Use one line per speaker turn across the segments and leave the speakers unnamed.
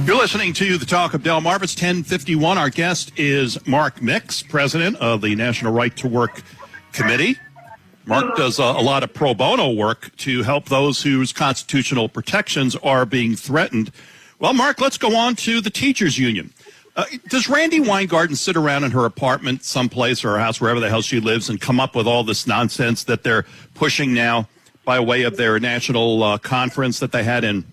You're listening to the Talk of Delmarva. It's 10:51. Our guest is Mark Mix, president of the National Right to Work Committee. Mark does a lot of pro bono work to help those whose constitutional protections are being threatened. Well, Mark, let's go on to the teachers union. Does Randy Weingarten sit around in her apartment someplace or her house, wherever the hell she lives, and come up with all this nonsense that they're pushing now by way of their national conference that they had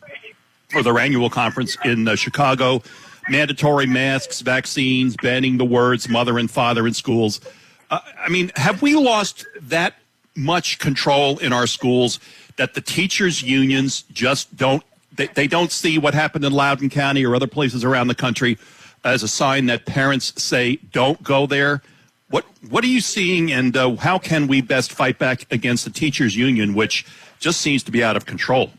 or their annual conference in Chicago? Mandatory masks, vaccines, banning the words mother and father in schools. I mean, have we lost that much control in our schools that the teachers unions just don't see what happened in Loudoun County or other places around the country as a sign that parents say don't go there? What are you seeing, and how can we best fight back against the teachers union, which just seems to be out of control?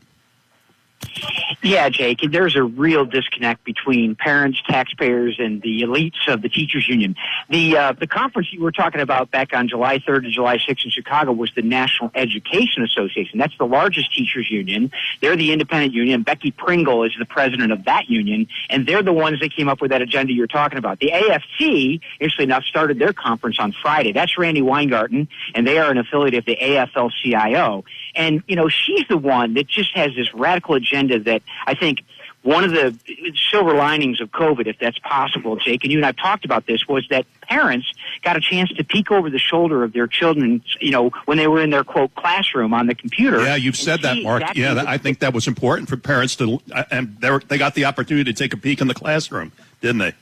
Yeah, Jake, there's a real disconnect between parents, taxpayers, and the elites of the teachers union. The conference you were talking about back on July 3rd to July 6th in Chicago was the National Education Association. That's the largest teachers union. They're the independent union. Becky Pringle is the president of that union, and they're the ones that came up with that agenda you're talking about. The AFT, interestingly enough, started their conference on Friday. That's Randy Weingarten, and they are an affiliate of the AFL-CIO. And, you know, she's the one that just has this radical agenda that I think one of the silver linings of COVID, if that's possible, Jake, and you and I have talked about this, was that parents got a chance to peek over the shoulder of their children, you know, when they were in their, quote, classroom on the computer.
Yeah, you've said that, Mark. Exactly. Yeah, I think that was important for parents to, and they got the opportunity to take a peek in the classroom, didn't they?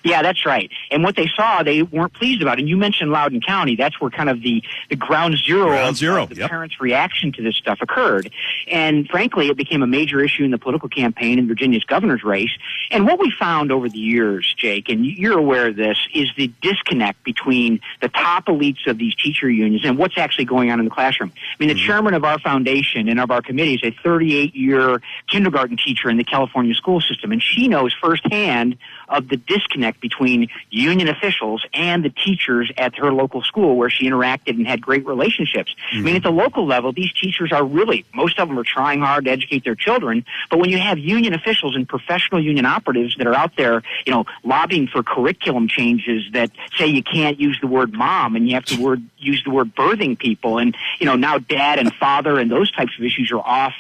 Yeah, that's right. And what they saw, they weren't pleased about. And you mentioned Loudoun County. That's where kind of the ground zero of the parents' reaction to this stuff occurred. And frankly, it became a major issue in the political campaign in Virginia's governor's race. And what we found over the years, Jake, and you're aware of this, is the disconnect between the top elites of these teacher unions and what's actually going on in the classroom. I mean, the chairman of our foundation and of our committee is a 38-year kindergarten teacher in the California school system, and she knows firsthand of the disconnect between union officials and the teachers at her local school where she interacted and had great relationships. I mean, at the local level, these teachers are really, most of them are trying hard to educate their children, but when you have union officials and professional union operatives that are out there, you know, lobbying for curriculum changes that say you can't use the word mom and you have to use the word birthing people, and, you know, now dad and father and those types of issues are off.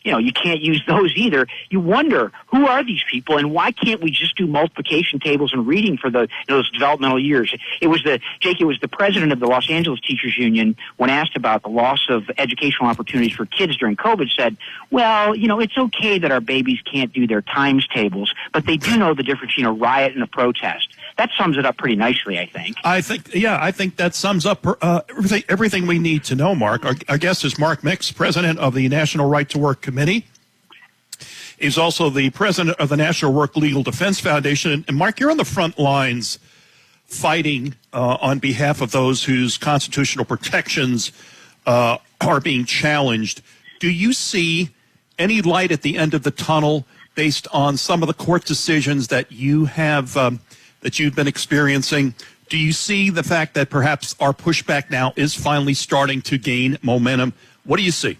You know, you can't use those either. You wonder, who are these people, and why can't we just do multiplication tables and reading for those developmental years? It was the president of the Los Angeles Teachers Union, when asked about the loss of educational opportunities for kids during COVID, said, well, you know, it's okay that our babies can't do their times tables, but they do know the difference between a riot and a protest. That sums it up pretty nicely, I think. I
think that sums up everything we need to know, Mark. Our guest is Mark Mix, president of the National Right to Work Committee. He's also the president of the National Work Legal Defense Foundation. And Mark, you're on the front lines fighting on behalf of those whose constitutional protections are being challenged. Do you see any light at the end of the tunnel based on some of the court decisions that you have that you've been experiencing? Do you see the fact that perhaps our pushback now is finally starting to gain momentum? What do you see?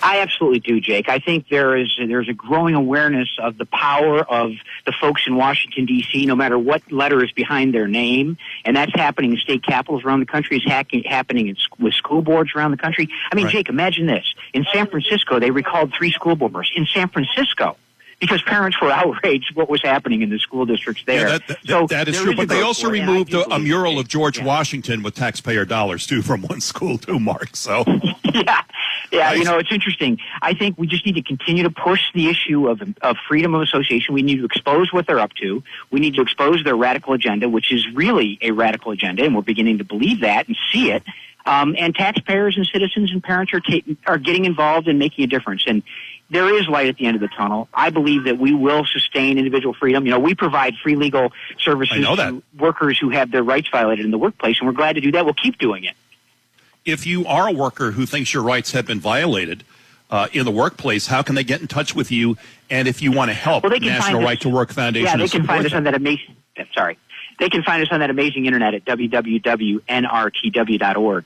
I absolutely do, Jake. I think there's a growing awareness of the power of the folks in Washington, D.C., no matter what letter is behind their name, and that's happening in state capitals around the country. It's happening with school boards around the country. I mean, right. Jake, imagine this. In San Francisco, they recalled 3 school board members. In San Francisco, because parents were outraged what was happening in the school districts there.
Yeah, that is true. But they also removed a mural of George Washington with taxpayer dollars, too, from one school, too, Mark. So,
yeah, you know, it's interesting. I think we just need to continue to push the issue of freedom of association. We need to expose what they're up to. We need to expose their radical agenda, which is really a radical agenda, and we're beginning to believe that and see it. And taxpayers and citizens and parents are getting involved and making a difference. And there is light at the end of the tunnel. I believe that we will sustain individual freedom. You know, we provide free legal services to workers who have their rights violated in the workplace, and we're glad to do that. We'll keep doing it.
If you are a worker who thinks your rights have been violated in the workplace, how can they get in touch with you? And if you want to help, National Right to Work Foundation.
Yeah, they can find us on that amazing. They can find us on that amazing internet at www.nrtw.org.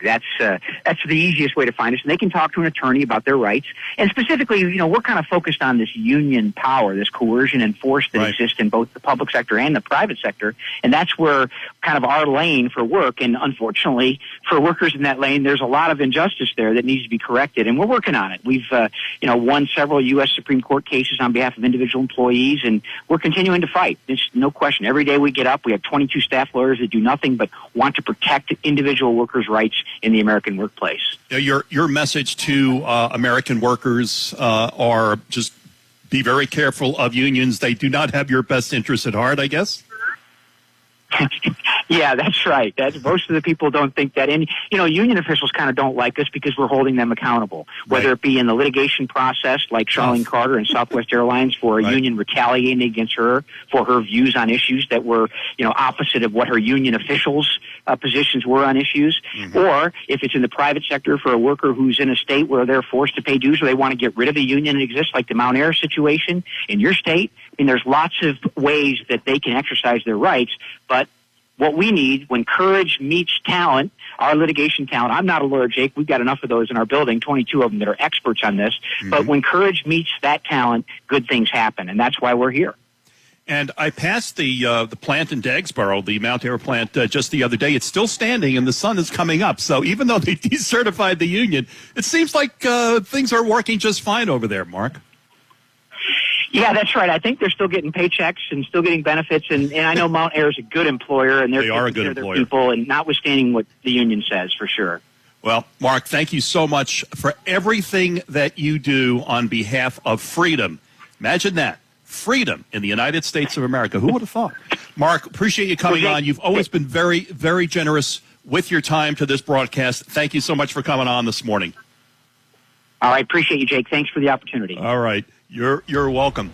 That's the easiest way to find us. And they can talk to an attorney about their rights. And specifically, we're kind of focused on this union power, this coercion and force that exists in both the public sector and the private sector. And that's where kind of our lane for work. And unfortunately, for workers in that lane, there's a lot of injustice there that needs to be corrected. And we're working on it. We've, won several U.S. Supreme Court cases on behalf of individual employees, and we're continuing to fight. There's no question. Every day we get up, we have 22 staff lawyers that do nothing but want to protect individual workers' rights in the American workplace.
Your message to American workers are just be very careful of unions. They do not have your best interests at heart, I guess.
Yeah, that's right. Most of the people don't think that. And, union officials kind of don't like us because we're holding them accountable, whether it be in the litigation process, like Charlene Carter and Southwest Airlines, for a union retaliating against her for her views on issues that were, opposite of what her union officials' positions were on issues. Or if it's in the private sector for a worker who's in a state where they're forced to pay dues or they want to get rid of a union that exists, like the Mount Air situation in your state. There's lots of ways that they can exercise their rights, but what we need when courage meets talent, our litigation talent, I'm not a lawyer, Jake. We've got enough of those in our building, 22 of them that are experts on this. But when courage meets that talent, good things happen, and that's why we're here.
And I passed the plant in Dagsboro, the Mount Air plant, just the other day. It's still standing, and the sun is coming up. So even though they decertified the union, it seems like things are working just fine over there, Mark.
Yeah, that's right. I think they're still getting paychecks and still getting benefits, and I know Mount Air is a good employer, and they are a good employer. Their people, and notwithstanding what the union says, for sure.
Well, Mark, thank you so much for everything that you do on behalf of freedom. Imagine that. Freedom in the United States of America. Who would have thought? Mark, appreciate you coming on. You've always been very, very generous with your time to this broadcast. Thank you so much for coming on this morning.
All right. Appreciate you, Jake. Thanks for the opportunity.
All right. You're welcome.